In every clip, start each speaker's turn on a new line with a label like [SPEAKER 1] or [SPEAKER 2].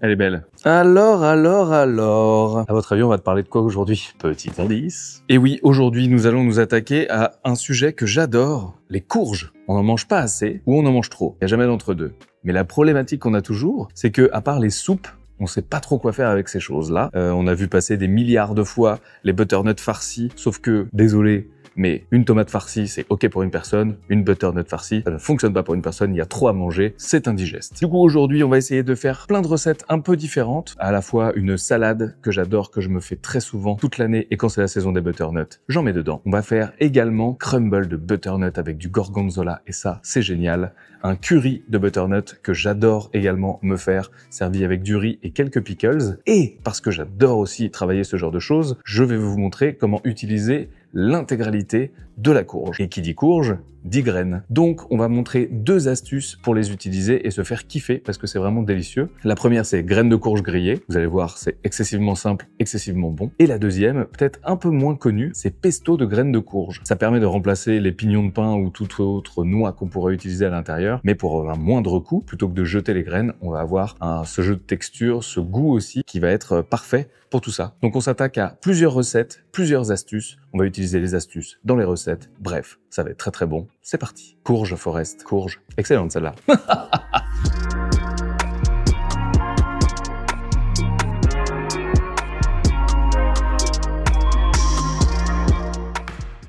[SPEAKER 1] Elle est belle. Alors... À votre avis, on va te parler de quoi aujourd'hui? Petit indice. Et oui, aujourd'hui, nous allons nous attaquer à un sujet que j'adore, les courges. On n'en mange pas assez ou on en mange trop. Il n'y a jamais d'entre-deux. Mais la problématique qu'on a toujours, c'est que, à part les soupes, on sait pas trop quoi faire avec ces choses-là. On a vu passer des milliards de fois les butternuts farcis, sauf que, désolé, mais une tomate farcie, c'est ok pour une personne, une butternut farcie, ça ne fonctionne pas pour une personne, il y a trop à manger, c'est indigeste. Du coup, aujourd'hui, on va essayer de faire plein de recettes un peu différentes, à la fois une salade que j'adore, que je me fais très souvent toute l'année, et quand c'est la saison des butternuts, j'en mets dedans. On va faire également crumble de butternut avec du gorgonzola, et ça, c'est génial. Un curry de butternut que j'adore également me faire, servi avec du riz et quelques pickles. Et parce que j'adore aussi travailler ce genre de choses, je vais vous montrer comment utiliser l'intégralité de la courge. Et qui dit courge, dit graines. Donc, on va montrer 2 astuces pour les utiliser et se faire kiffer parce que c'est vraiment délicieux. La première, c'est graines de courge grillées. Vous allez voir, c'est excessivement simple, excessivement bon. Et la deuxième, peut-être un peu moins connue, c'est pesto de graines de courge. Ça permet de remplacer les pignons de pain ou toute autre noix qu'on pourrait utiliser à l'intérieur, mais pour un moindre coût, plutôt que de jeter les graines, on va avoir ce jeu de texture, ce goût aussi, qui va être parfait pour tout ça. Donc on s'attaque à plusieurs recettes, plusieurs astuces. On va utiliser les astuces dans les recettes. Bref, ça va être très très bon. C'est parti. Courge Forest, courge. Excellente celle-là.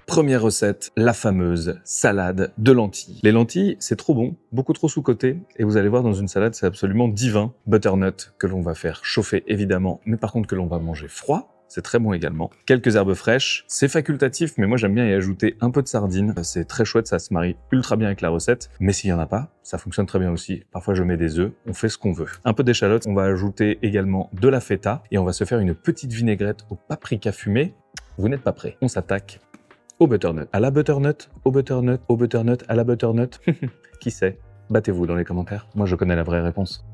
[SPEAKER 1] Première recette, la fameuse salade de lentilles. Les lentilles, c'est trop bon, beaucoup trop sous-coté, et vous allez voir dans une salade, c'est absolument divin. Butternut que l'on va faire chauffer évidemment, mais par contre que l'on va manger froid. C'est très bon également. Quelques herbes fraîches, c'est facultatif, mais moi j'aime bien y ajouter un peu de sardine. C'est très chouette, ça se marie ultra bien avec la recette. Mais s'il y en a pas, ça fonctionne très bien aussi. Parfois je mets des œufs, on fait ce qu'on veut. Un peu d'échalote, on va ajouter également de la feta et on va se faire une petite vinaigrette au paprika fumé. Vous n'êtes pas prêts. On s'attaque au butternut. À la butternut, au butternut, au butternut, à la butternut. Qui sait? Battez-vous dans les commentaires. Moi je connais la vraie réponse.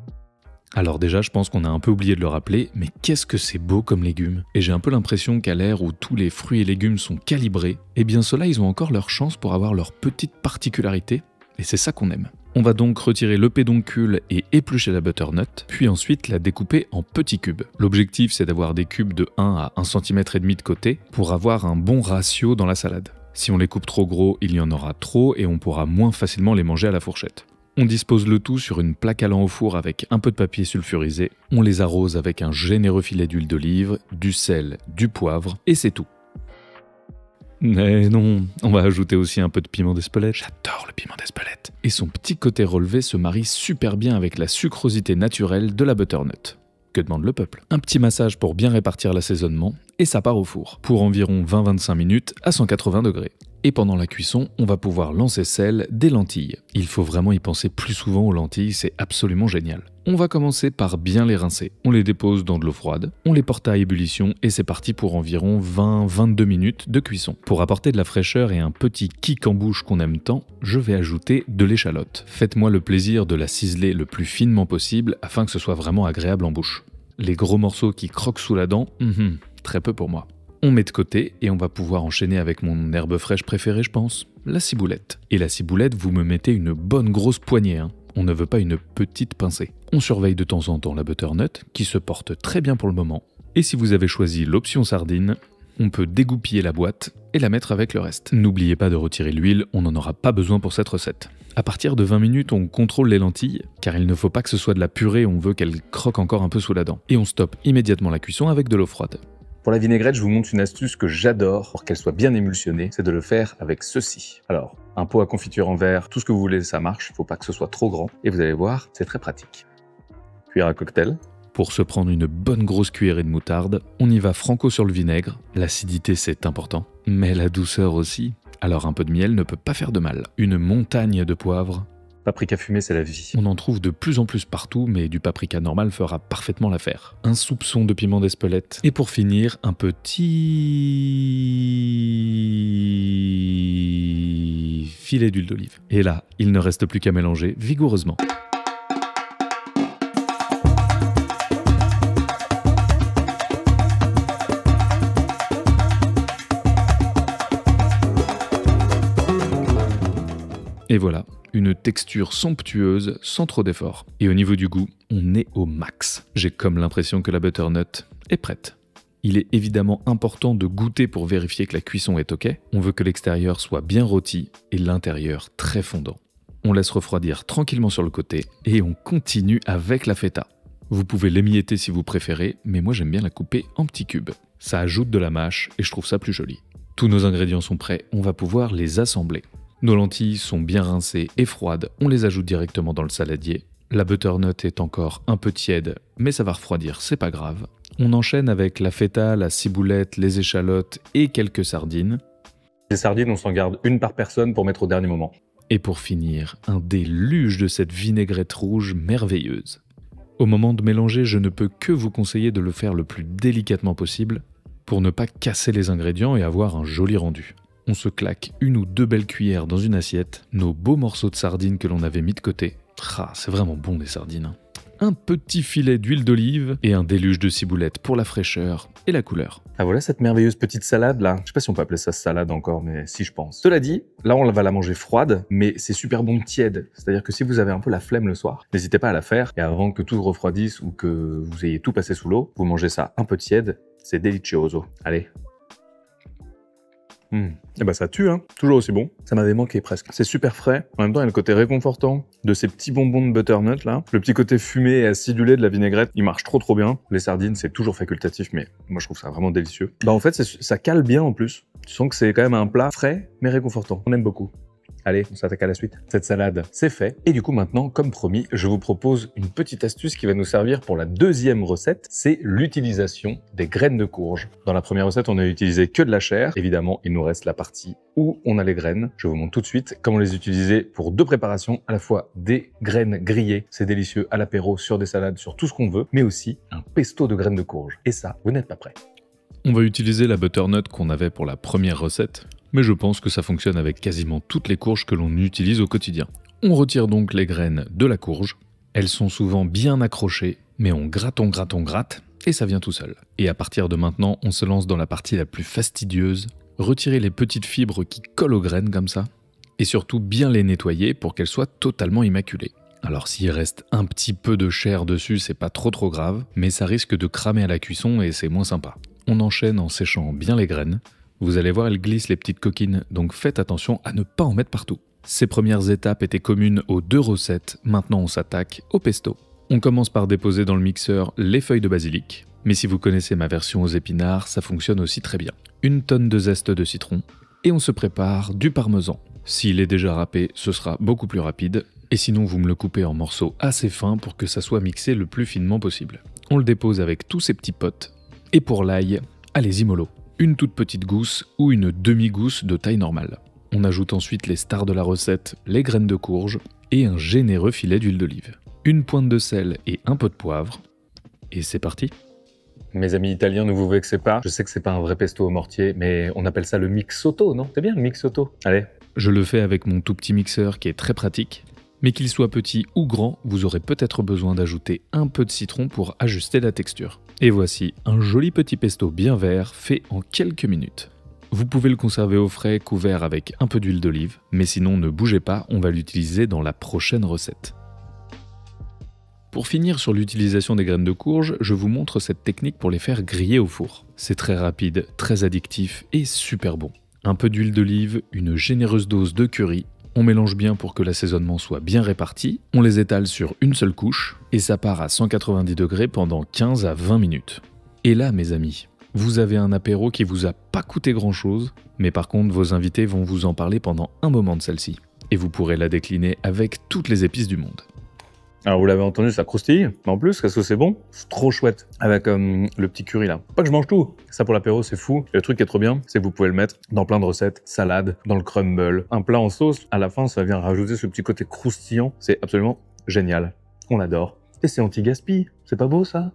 [SPEAKER 2] Alors déjà, je pense qu'on a un peu oublié de le rappeler, mais qu'est-ce que c'est beau comme légumes. Et j'ai un peu l'impression qu'à l'ère où tous les fruits et légumes sont calibrés, eh bien ceux-là, ils ont encore leur chance pour avoir leur petite particularité, et c'est ça qu'on aime. On va donc retirer le pédoncule et éplucher la butternut, puis ensuite la découper en petits cubes. L'objectif, c'est d'avoir des cubes de 1 à 1,5 cm de côté pour avoir un bon ratio dans la salade. Si on les coupe trop gros, il y en aura trop et on pourra moins facilement les manger à la fourchette. On dispose le tout sur une plaque allant au four avec un peu de papier sulfurisé, on les arrose avec un généreux filet d'huile d'olive, du sel, du poivre, et c'est tout. Mais non, on va ajouter aussi un peu de piment d'Espelette, j'adore le piment d'Espelette. Et son petit côté relevé se marie super bien avec la sucrosité naturelle de la butternut. Que demande le peuple? Un petit massage pour bien répartir l'assaisonnement, et ça part au four, pour environ 20-25 minutes à 180 degrés. Et pendant la cuisson, on va pouvoir lancer celle des lentilles. Il faut vraiment y penser plus souvent aux lentilles, c'est absolument génial. On va commencer par bien les rincer. On les dépose dans de l'eau froide, on les porte à ébullition et c'est parti pour environ 20-22 minutes de cuisson. Pour apporter de la fraîcheur et un petit kick en bouche qu'on aime tant, je vais ajouter de l'échalote. Faites-moi le plaisir de la ciseler le plus finement possible afin que ce soit vraiment agréable en bouche. Les gros morceaux qui croquent sous la dent, très peu pour moi. On met de côté et on va pouvoir enchaîner avec mon herbe fraîche préférée, je pense, la ciboulette. Et la ciboulette, vous me mettez une bonne grosse poignée, hein. On ne veut pas une petite pincée. On surveille de temps en temps la butternut, qui se porte très bien pour le moment. Et si vous avez choisi l'option sardine, on peut dégoupiller la boîte et la mettre avec le reste. N'oubliez pas de retirer l'huile, on n'en aura pas besoin pour cette recette. À partir de 20 minutes, on contrôle les lentilles, car il ne faut pas que ce soit de la purée, on veut qu'elles croquent encore un peu sous la dent. Et on stoppe immédiatement la cuisson avec de l'eau froide.
[SPEAKER 1] Pour la vinaigrette, je vous montre une astuce que j'adore pour qu'elle soit bien émulsionnée, c'est de le faire avec ceci. Alors, un pot à confiture en verre, tout ce que vous voulez, ça marche, faut pas que ce soit trop grand, et vous allez voir, c'est très pratique. Cuillère à cocktail.
[SPEAKER 2] Pour se prendre une bonne grosse cuillerée de moutarde, on y va franco sur le vinaigre. L'acidité, c'est important, mais la douceur aussi. Alors un peu de miel ne peut pas faire de mal. Une montagne de poivre.
[SPEAKER 1] Paprika fumé, c'est la vie.
[SPEAKER 2] On en trouve de plus en plus partout, mais du paprika normal fera parfaitement l'affaire. Un soupçon de piment d'Espelette. Et pour finir, un petit filet d'huile d'olive. Et là, il ne reste plus qu'à mélanger vigoureusement. Et voilà, une texture somptueuse sans trop d'effort. Et au niveau du goût, on est au max. J'ai comme l'impression que la butternut est prête. Il est évidemment important de goûter pour vérifier que la cuisson est ok. On veut que l'extérieur soit bien rôti et l'intérieur très fondant. On laisse refroidir tranquillement sur le côté et on continue avec la feta. Vous pouvez l'émietter si vous préférez, mais moi j'aime bien la couper en petits cubes. Ça ajoute de la mâche et je trouve ça plus joli. Tous nos ingrédients sont prêts, on va pouvoir les assembler. Nos lentilles sont bien rincées et froides, on les ajoute directement dans le saladier. La butternut est encore un peu tiède, mais ça va refroidir, c'est pas grave. On enchaîne avec la feta, la ciboulette, les échalotes et quelques sardines.
[SPEAKER 1] Les sardines, on s'en garde une par personne pour mettre au dernier moment.
[SPEAKER 2] Et pour finir, un déluge de cette vinaigrette rouge merveilleuse. Au moment de mélanger, je ne peux que vous conseiller de le faire le plus délicatement possible pour ne pas casser les ingrédients et avoir un joli rendu. On se claque 1 ou 2 belles cuillères dans une assiette, nos beaux morceaux de sardines que l'on avait mis de côté. C'est vraiment bon des sardines. Un petit filet d'huile d'olive et un déluge de ciboulette pour la fraîcheur et la couleur.
[SPEAKER 1] Ah voilà cette merveilleuse petite salade là. Je sais pas si on peut appeler ça salade encore, mais si je pense. Cela dit, là on va la manger froide, mais c'est super bon tiède. C'est-à-dire que si vous avez un peu la flemme le soir, n'hésitez pas à la faire. Et avant que tout refroidisse ou que vous ayez tout passé sous l'eau, vous mangez ça un peu tiède. C'est delicioso. Allez. Et bah ça tue, hein. Toujours aussi bon. Ça m'avait manqué presque. C'est super frais. En même temps, il y a le côté réconfortant de ces petits bonbons de butternut là. Le petit côté fumé et acidulé de la vinaigrette, il marche trop bien. Les sardines, c'est toujours facultatif, mais moi je trouve ça vraiment délicieux. Bah en fait, ça cale bien en plus. Tu sens que c'est quand même un plat frais mais réconfortant. On aime beaucoup. Allez, on s'attaque à la suite. Cette salade, c'est fait. Et du coup, maintenant, comme promis, je vous propose une petite astuce qui va nous servir pour la deuxième recette. C'est l'utilisation des graines de courge. Dans la première recette, on a utilisé que de la chair. Évidemment, il nous reste la partie où on a les graines. Je vous montre tout de suite comment les utiliser pour 2 préparations. À la fois des graines grillées, c'est délicieux à l'apéro, sur des salades, sur tout ce qu'on veut, mais aussi un pesto de graines de courge. Et ça, vous n'êtes pas prêts.
[SPEAKER 2] On va utiliser la butternut qu'on avait pour la première recette. Mais je pense que ça fonctionne avec quasiment toutes les courges que l'on utilise au quotidien. On retire donc les graines de la courge. Elles sont souvent bien accrochées, mais on gratte, et ça vient tout seul. Et à partir de maintenant, on se lance dans la partie la plus fastidieuse. Retirer les petites fibres qui collent aux graines comme ça, et surtout bien les nettoyer pour qu'elles soient totalement immaculées. Alors s'il reste un petit peu de chair dessus, c'est pas trop grave, mais ça risque de cramer à la cuisson et c'est moins sympa. On enchaîne en séchant bien les graines. Vous allez voir, elles glissent les petites coquines, donc faites attention à ne pas en mettre partout. Ces premières étapes étaient communes aux 2 recettes, maintenant on s'attaque au pesto. On commence par déposer dans le mixeur les feuilles de basilic, mais si vous connaissez ma version aux épinards, ça fonctionne aussi très bien. 1 tonne de zeste de citron, et on se prépare du parmesan. S'il est déjà râpé, ce sera beaucoup plus rapide, et sinon vous me le coupez en morceaux assez fins pour que ça soit mixé le plus finement possible. On le dépose avec tous ces petits potes, et pour l'ail, allez-y mollo. 1 toute petite gousse ou une demi-gousse de taille normale. On ajoute ensuite les stars de la recette, les graines de courge et un généreux filet d'huile d'olive. 1 pointe de sel et un peu de poivre. Et c'est parti.
[SPEAKER 1] Mes amis italiens, ne vous vexez pas. Je sais que c'est pas un vrai pesto au mortier, mais on appelle ça le mixotto, non? C'est bien le mixotto. Allez.
[SPEAKER 2] Je le fais avec mon tout petit mixeur qui est très pratique. Mais qu'il soit petit ou grand, vous aurez peut-être besoin d'ajouter un peu de citron pour ajuster la texture. Et voici un joli petit pesto bien vert fait en quelques minutes. Vous pouvez le conserver au frais, couvert avec un peu d'huile d'olive, mais sinon ne bougez pas, on va l'utiliser dans la prochaine recette. Pour finir sur l'utilisation des graines de courge, je vous montre cette technique pour les faire griller au four. C'est très rapide, très addictif et super bon. Un peu d'huile d'olive, une généreuse dose de curry. On mélange bien pour que l'assaisonnement soit bien réparti, on les étale sur une seule couche, et ça part à 190 degrés pendant 15 à 20 minutes. Et là, mes amis, vous avez un apéro qui vous a pas coûté grand chose, mais par contre vos invités vont vous en parler pendant un moment de celle-ci, et vous pourrez la décliner avec toutes les épices du monde.
[SPEAKER 1] Alors vous l'avez entendu, ça croustille, mais en plus, qu'est-ce que c'est bon? C'est trop chouette, avec le petit curry là. Pas que je mange tout, ça pour l'apéro c'est fou. Et le truc qui est trop bien, c'est que vous pouvez le mettre dans plein de recettes, salade, dans le crumble, un plat en sauce, à la fin ça vient rajouter ce petit côté croustillant, c'est absolument génial. On adore. Et c'est anti-gaspi, C'est pas beau ça?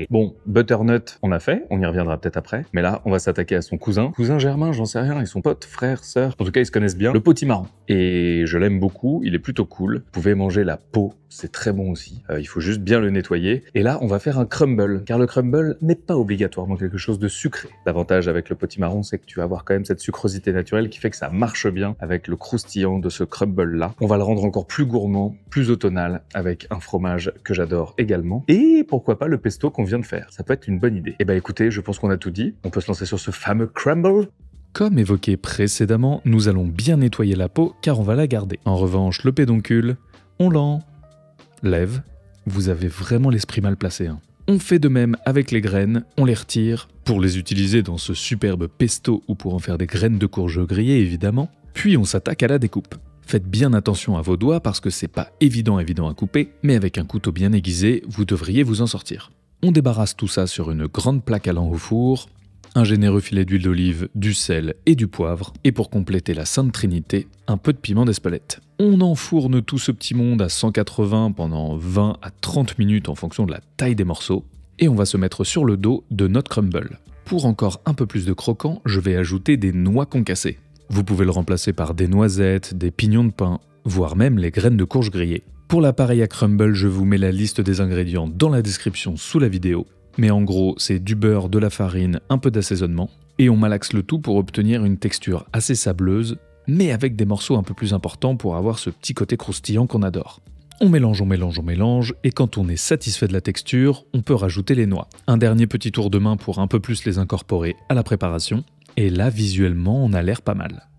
[SPEAKER 1] Bon, butternut, on a fait, on y reviendra peut-être après, mais là, on va s'attaquer à son cousin germain, j'en sais rien, ils sont potes, frères, sœurs, en tout cas, ils se connaissent bien, le potimarron. Et je l'aime beaucoup, il est plutôt cool. Vous pouvez manger la peau, c'est très bon aussi. Il faut juste bien le nettoyer. Et là, on va faire un crumble, car le crumble n'est pas obligatoirement quelque chose de sucré. L'avantage avec le potimarron, c'est que tu vas avoir quand même cette sucrosité naturelle qui fait que ça marche bien avec le croustillant de ce crumble-là. On va le rendre encore plus gourmand, plus automnal, avec un fromage que j'adore également. Et pourquoi pas le pesto qu'on vient de faire, ça peut être une bonne idée. Et bah écoutez, je pense qu'on a tout dit, on peut se lancer sur ce fameux crumble.
[SPEAKER 2] Comme évoqué précédemment, nous allons bien nettoyer la peau car on va la garder. En revanche, le pédoncule, on l'enlève. Vous avez vraiment l'esprit mal placé. On fait de même avec les graines, on les retire pour les utiliser dans ce superbe pesto ou pour en faire des graines de courge grillées évidemment. Puis on s'attaque à la découpe. Faites bien attention à vos doigts parce que c'est pas évident à couper, mais avec un couteau bien aiguisé, vous devriez vous en sortir. On débarrasse tout ça sur une grande plaque allant au four, un généreux filet d'huile d'olive, du sel et du poivre, et pour compléter la sainte trinité, un peu de piment d'Espelette. On enfourne tout ce petit monde à 180 pendant 20 à 30 minutes en fonction de la taille des morceaux, et on va se mettre sur le dos de notre crumble. Pour encore un peu plus de croquant, je vais ajouter des noix concassées. Vous pouvez le remplacer par des noisettes, des pignons de pain, voire même les graines de courge grillées. Pour l'appareil à crumble, je vous mets la liste des ingrédients dans la description sous la vidéo. Mais en gros, c'est du beurre, de la farine, un peu d'assaisonnement, et on malaxe le tout pour obtenir une texture assez sableuse, mais avec des morceaux un peu plus importants pour avoir ce petit côté croustillant qu'on adore. On mélange, et quand on est satisfait de la texture, on peut rajouter les noix. Un dernier petit tour de main pour un peu plus les incorporer à la préparation, et là, visuellement, on a l'air pas mal.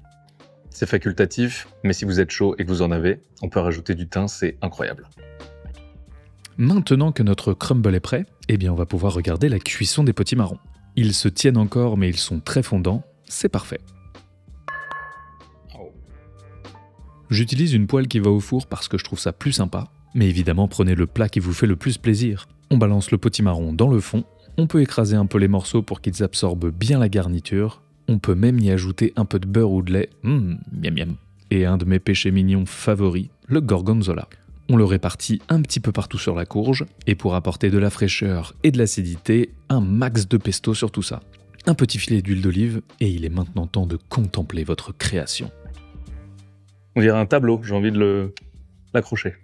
[SPEAKER 1] C'est facultatif, mais si vous êtes chaud et que vous en avez, on peut rajouter du thym, c'est incroyable.
[SPEAKER 2] Maintenant que notre crumble est prêt, eh bien on va pouvoir regarder la cuisson des potimarrons. Ils se tiennent encore mais ils sont très fondants, c'est parfait. J'utilise une poêle qui va au four parce que je trouve ça plus sympa, mais évidemment prenez le plat qui vous fait le plus plaisir. On balance le potimarron dans le fond, on peut écraser un peu les morceaux pour qu'ils absorbent bien la garniture, on peut même y ajouter un peu de beurre ou de lait, miam miam, et un de mes péchés mignons favoris, le gorgonzola. On le répartit un petit peu partout sur la courge, et pour apporter de la fraîcheur et de l'acidité, un max de pesto sur tout ça. Un petit filet d'huile d'olive, et il est maintenant temps de contempler votre création.
[SPEAKER 1] On dirait un tableau, j'ai envie de l'accrocher.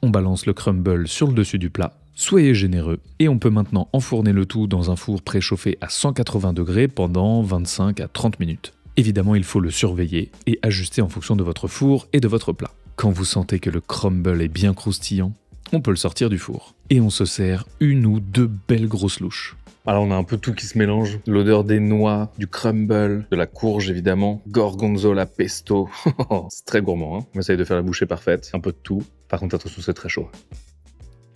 [SPEAKER 2] On balance le crumble sur le dessus du plat, soyez généreux, et on peut maintenant enfourner le tout dans un four préchauffé à 180 degrés pendant 25 à 30 minutes. Évidemment, il faut le surveiller et ajuster en fonction de votre four et de votre plat. Quand vous sentez que le crumble est bien croustillant, on peut le sortir du four. Et on se sert une ou deux belles grosses louches.
[SPEAKER 1] Alors on a un peu tout qui se mélange. L'odeur des noix, du crumble, de la courge évidemment, gorgonzola, pesto. C'est très gourmand, hein. On essaye de faire la bouchée parfaite, un peu de tout. Par contre attention, c'est très chaud.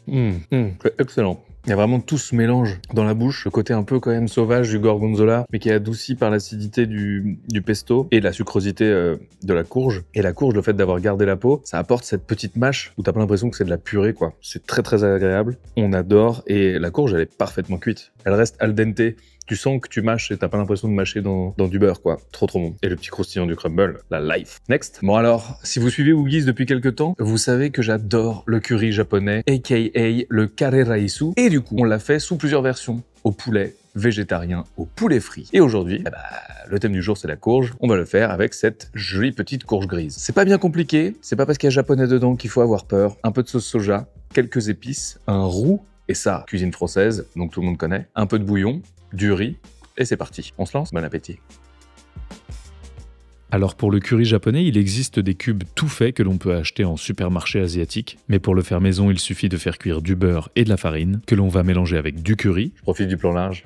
[SPEAKER 1] C'est excellent. Il y a vraiment tout ce mélange dans la bouche, le côté un peu quand même sauvage du gorgonzola, mais qui est adouci par l'acidité du pesto et la sucrosité de la courge. Et la courge, le fait d'avoir gardé la peau, ça apporte cette petite mâche où t'as pas l'impression que c'est de la purée, quoi. C'est très très agréable. On adore, et la courge, elle est parfaitement cuite. Elle reste al dente. Tu sens que tu mâches et t'as pas l'impression de mâcher dans du beurre, quoi. Trop bon. Et le petit croustillant du crumble, la life. Next. Bon alors, si vous suivez Woogies depuis quelques temps, vous savez que j'adore le curry japonais, aka le kare raisu. Et du coup, on l'a fait sous plusieurs versions. Au poulet, végétarien, au poulet frit. Et aujourd'hui, le thème du jour c'est la courge. On va le faire avec cette jolie petite courge grise. C'est pas bien compliqué, c'est pas parce qu'il y a japonais dedans qu'il faut avoir peur. Un peu de sauce soja, quelques épices, un roux, et ça, cuisine française, donc tout le monde connaît, un peu de bouillon, du riz, et c'est parti. On se lance? Bon appétit.
[SPEAKER 2] Alors pour le curry japonais, il existe des cubes tout faits que l'on peut acheter en supermarché asiatique, mais pour le faire maison, il suffit de faire cuire du beurre et de la farine, que l'on va mélanger avec du curry.
[SPEAKER 1] Je profite du plan large.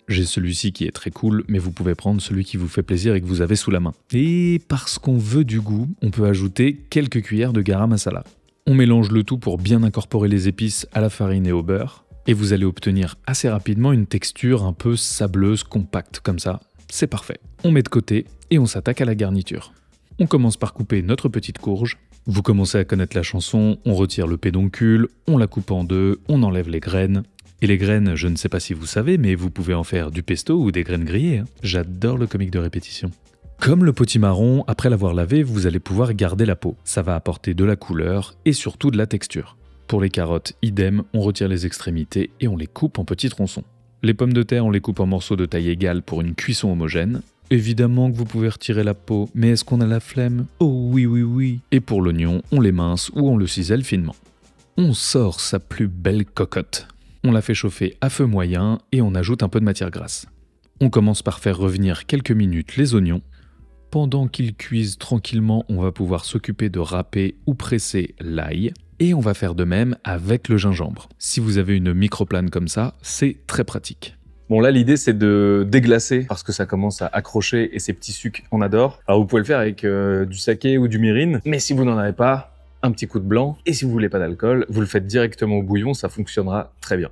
[SPEAKER 2] J'ai celui-ci qui est très cool, mais vous pouvez prendre celui qui vous fait plaisir et que vous avez sous la main. Et parce qu'on veut du goût, on peut ajouter quelques cuillères de garam masala. On mélange le tout pour bien incorporer les épices à la farine et au beurre, et vous allez obtenir assez rapidement une texture un peu sableuse, compacte comme ça. C'est parfait. On met de côté et on s'attaque à la garniture. On commence par couper notre petite courge. Vous commencez à connaître la chanson, on retire le pédoncule, on la coupe en deux, on enlève les graines. Et les graines, je ne sais pas si vous savez, mais vous pouvez en faire du pesto ou des graines grillées, hein. J'adore le comique de répétition. Comme le potimarron, après l'avoir lavé, vous allez pouvoir garder la peau. Ça va apporter de la couleur et surtout de la texture. Pour les carottes, idem, on retire les extrémités et on les coupe en petits tronçons. Les pommes de terre, on les coupe en morceaux de taille égale pour une cuisson homogène. Évidemment que vous pouvez retirer la peau, mais est-ce qu'on a la flemme? Oh oui oui oui. Et pour l'oignon, on l'émince ou on le cisèle finement. On sort sa plus belle cocotte. On la fait chauffer à feu moyen et on ajoute un peu de matière grasse. On commence par faire revenir quelques minutes les oignons. Pendant qu'ils cuisent tranquillement, on va pouvoir s'occuper de râper ou presser l'ail. Et on va faire de même avec le gingembre. Si vous avez une microplane comme ça, c'est très pratique.
[SPEAKER 1] Bon là l'idée c'est de déglacer parce que ça commence à accrocher et ces petits sucs on adore. Alors vous pouvez le faire avec du saké ou du mirin, mais si vous n'en avez pas, un petit coup de blanc. Et si vous voulez pas d'alcool, vous le faites directement au bouillon, ça fonctionnera très bien.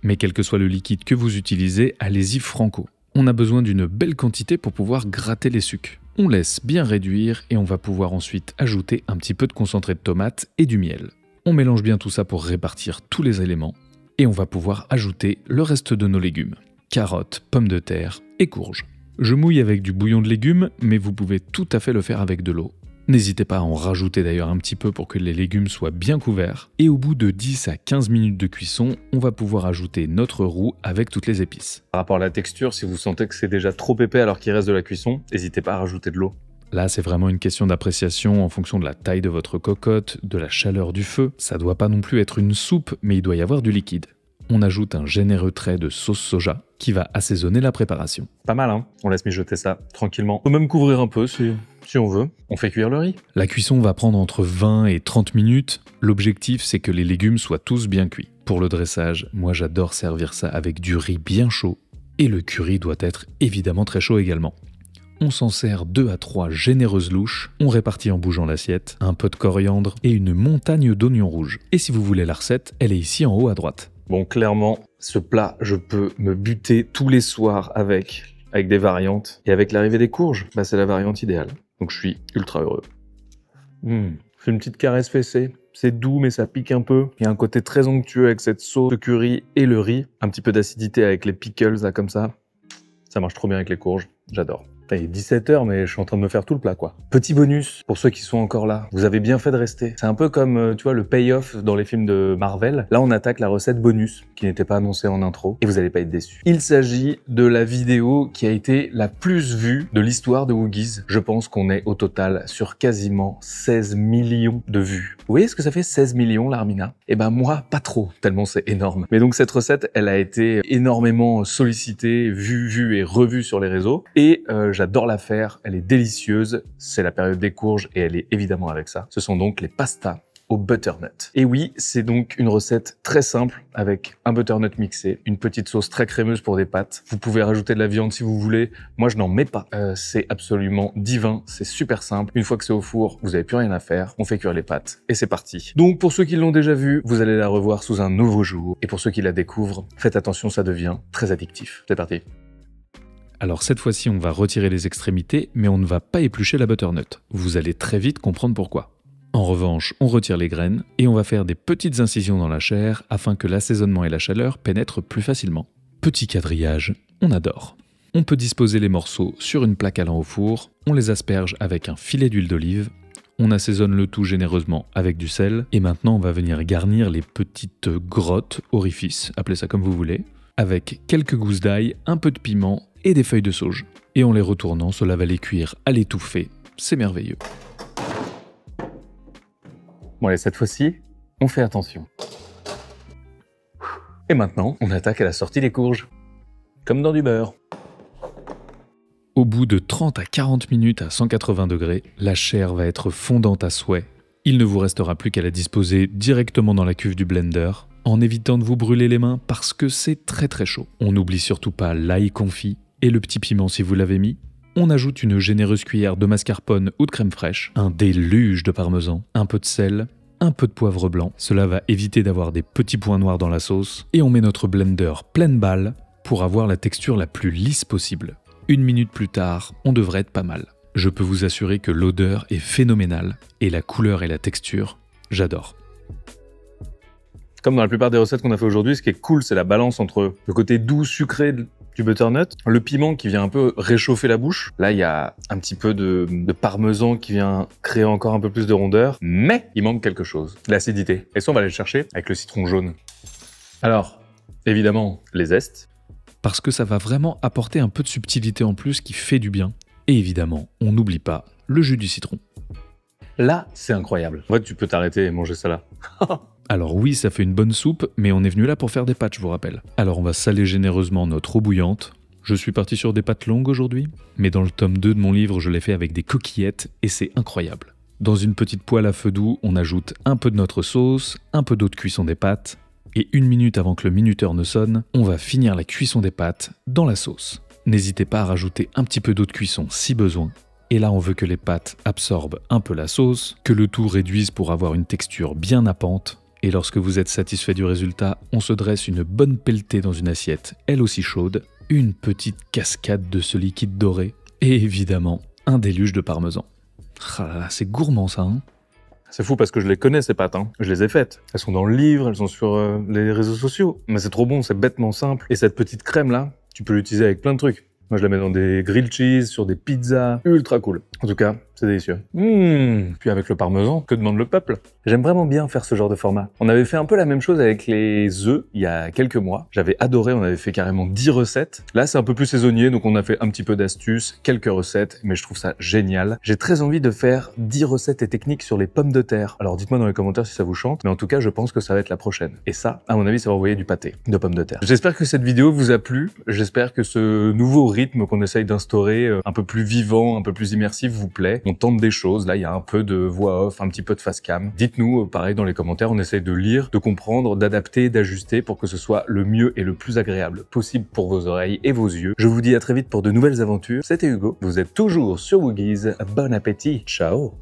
[SPEAKER 2] Mais quel que soit le liquide que vous utilisez, allez-y franco. On a besoin d'une belle quantité pour pouvoir gratter les sucs. On laisse bien réduire et on va pouvoir ensuite ajouter un petit peu de concentré de tomate et du miel. On mélange bien tout ça pour répartir tous les éléments et on va pouvoir ajouter le reste de nos légumes. Carottes, pommes de terre et courges. Je mouille avec du bouillon de légumes, mais vous pouvez tout à fait le faire avec de l'eau. N'hésitez pas à en rajouter d'ailleurs un petit peu pour que les légumes soient bien couverts. Et au bout de 10 à 15 minutes de cuisson, on va pouvoir ajouter notre roux avec toutes les épices.
[SPEAKER 1] Par rapport à la texture, si vous sentez que c'est déjà trop épais alors qu'il reste de la cuisson, n'hésitez pas à rajouter de l'eau.
[SPEAKER 2] Là, c'est vraiment une question d'appréciation en fonction de la taille de votre cocotte, de la chaleur du feu. Ça doit pas non plus être une soupe, mais il doit y avoir du liquide. On ajoute un généreux trait de sauce soja qui va assaisonner la préparation.
[SPEAKER 1] Pas mal hein, on laisse mijoter ça tranquillement. On peut même couvrir un peu si on veut. On fait cuire le riz.
[SPEAKER 2] La cuisson va prendre entre 20 et 30 minutes. L'objectif, c'est que les légumes soient tous bien cuits. Pour le dressage, moi j'adore servir ça avec du riz bien chaud. Et le curry doit être évidemment très chaud également. On s'en sert 2 à 3 généreuses louches, on répartit en bougeant l'assiette, un peu de coriandre et une montagne d'oignons rouges. Et si vous voulez la recette, elle est ici en haut à droite.
[SPEAKER 1] Bon, clairement, ce plat, je peux me buter tous les soirs avec des variantes. Et avec l'arrivée des courges, bah, c'est la variante idéale. Donc je suis ultra heureux. C'est une petite caresse fessée. C'est doux, mais ça pique un peu. Il y a un côté très onctueux avec cette sauce de curry et le riz. Un petit peu d'acidité avec les pickles, là, comme ça. Ça marche trop bien avec les courges. J'adore. Il est 17h, mais je suis en train de me faire tout le plat, quoi. Petit bonus, pour ceux qui sont encore là, vous avez bien fait de rester. C'est un peu comme, tu vois, le payoff dans les films de Marvel. Là, on attaque la recette bonus, qui n'était pas annoncée en intro, et vous allez pas être déçus. Il s'agit de la vidéo qui a été la plus vue de l'histoire de Woogies. Je pense qu'on est au total sur quasiment 16 millions de vues. Vous voyez ce que ça fait 16 millions, l'Armina? Eh ben moi, pas trop, tellement c'est énorme. Mais donc cette recette, elle a été énormément sollicitée, vue et revue sur les réseaux, et j'adore la faire, elle est délicieuse, c'est la période des courges et elle est évidemment avec ça. Ce sont donc les pastas au butternut. Et oui, c'est donc une recette très simple avec un butternut mixé, une petite sauce très crémeuse pour des pâtes. Vous pouvez rajouter de la viande si vous voulez. Moi, je n'en mets pas. C'est absolument divin, c'est super simple. Une fois que c'est au four, vous n'avez plus rien à faire. On fait cuire les pâtes et c'est parti. Donc pour ceux qui l'ont déjà vue, vous allez la revoir sous un nouveau jour. Et pour ceux qui la découvrent, faites attention, ça devient très addictif. C'est parti.
[SPEAKER 2] Alors cette fois-ci, on va retirer les extrémités, mais on ne va pas éplucher la butternut. Vous allez très vite comprendre pourquoi. En revanche, on retire les graines et on va faire des petites incisions dans la chair afin que l'assaisonnement et la chaleur pénètrent plus facilement. Petit quadrillage, on adore. On peut disposer les morceaux sur une plaque allant au four, on les asperge avec un filet d'huile d'olive, on assaisonne le tout généreusement avec du sel, et maintenant on va venir garnir les petites grottes, orifices, appelez ça comme vous voulez, avec quelques gousses d'ail, un peu de piment et des feuilles de sauge. Et en les retournant, cela va les cuire à l'étouffée, c'est merveilleux.
[SPEAKER 1] Bon allez, cette fois-ci, on fait attention. Et maintenant, on attaque à la sortie des courges. Comme dans du beurre.
[SPEAKER 2] Au bout de 30 à 40 minutes à 180 degrés, la chair va être fondante à souhait. Il ne vous restera plus qu'à la disposer directement dans la cuve du blender, en évitant de vous brûler les mains parce que c'est très très chaud. On n'oublie surtout pas l'ail confit et le petit piment si vous l'avez mis. On ajoute une généreuse cuillère de mascarpone ou de crème fraîche, un déluge de parmesan, un peu de sel, un peu de poivre blanc. Cela va éviter d'avoir des petits points noirs dans la sauce. Et on met notre blender pleine balle pour avoir la texture la plus lisse possible. 1 minute plus tard, on devrait être pas mal. Je peux vous assurer que l'odeur est phénoménale et la couleur et la texture, j'adore.
[SPEAKER 1] Comme dans la plupart des recettes qu'on a fait aujourd'hui, ce qui est cool, c'est la balance entre le côté doux, sucré du butternut, le piment qui vient un peu réchauffer la bouche. Là, il y a un petit peu de parmesan qui vient créer encore un peu plus de rondeur, mais il manque quelque chose, l'acidité. Et ça, on va aller le chercher avec le citron jaune. Alors, évidemment, les zestes.
[SPEAKER 2] Parce que ça va vraiment apporter un peu de subtilité en plus qui fait du bien. Et évidemment, on n'oublie pas le jus du citron.
[SPEAKER 1] Là, c'est incroyable. En fait, tu peux t'arrêter et manger ça là.
[SPEAKER 2] Alors oui, ça fait une bonne soupe, mais on est venu là pour faire des pâtes, je vous rappelle. Alors on va saler généreusement notre eau bouillante. Je suis parti sur des pâtes longues aujourd'hui, mais dans le tome 2 de mon livre, je l'ai fait avec des coquillettes et c'est incroyable. Dans une petite poêle à feu doux, on ajoute un peu de notre sauce, un peu d'eau de cuisson des pâtes, et 1 minute avant que le minuteur ne sonne, on va finir la cuisson des pâtes dans la sauce. N'hésitez pas à rajouter un petit peu d'eau de cuisson si besoin. Et là, on veut que les pâtes absorbent un peu la sauce, que le tout réduise pour avoir une texture bien nappante. Et lorsque vous êtes satisfait du résultat, on se dresse une bonne pelletée dans une assiette, elle aussi chaude, une petite cascade de ce liquide doré, et évidemment, un déluge de parmesan. Ah là là, c'est gourmand ça, hein?
[SPEAKER 1] C'est fou parce que je les connais ces pâtes, hein. Je les ai faites. Elles sont dans le livre, elles sont sur les réseaux sociaux. Mais c'est trop bon, c'est bêtement simple. Et cette petite crème là, tu peux l'utiliser avec plein de trucs. Moi, je la mets dans des grilled cheese, sur des pizzas. Ultra cool. En tout cas, c'est délicieux. Puis avec le parmesan, que demande le peuple? J'aime vraiment bien faire ce genre de format. On avait fait un peu la même chose avec les œufs il y a quelques mois. J'avais adoré, on avait fait carrément 10 recettes. Là, c'est un peu plus saisonnier, donc on a fait un petit peu d'astuces, quelques recettes, mais je trouve ça génial. J'ai très envie de faire 10 recettes et techniques sur les pommes de terre. Alors dites-moi dans les commentaires si ça vous chante, mais en tout cas, je pense que ça va être la prochaine. Et ça, à mon avis, ça va envoyer du pâté de pommes de terre. J'espère que cette vidéo vous a plu. J'espère que ce nouveau rythme qu'on essaye d'instaurer, un peu plus vivant, un peu plus immersif, vous plaît. On tente des choses, là il y a un peu de voix off, un petit peu de face cam. Dites-nous, pareil dans les commentaires, on essaye de lire, de comprendre, d'adapter, d'ajuster pour que ce soit le mieux et le plus agréable possible pour vos oreilles et vos yeux. Je vous dis à très vite pour de nouvelles aventures. C'était Hugo, vous êtes toujours sur Woogies, bon appétit, ciao.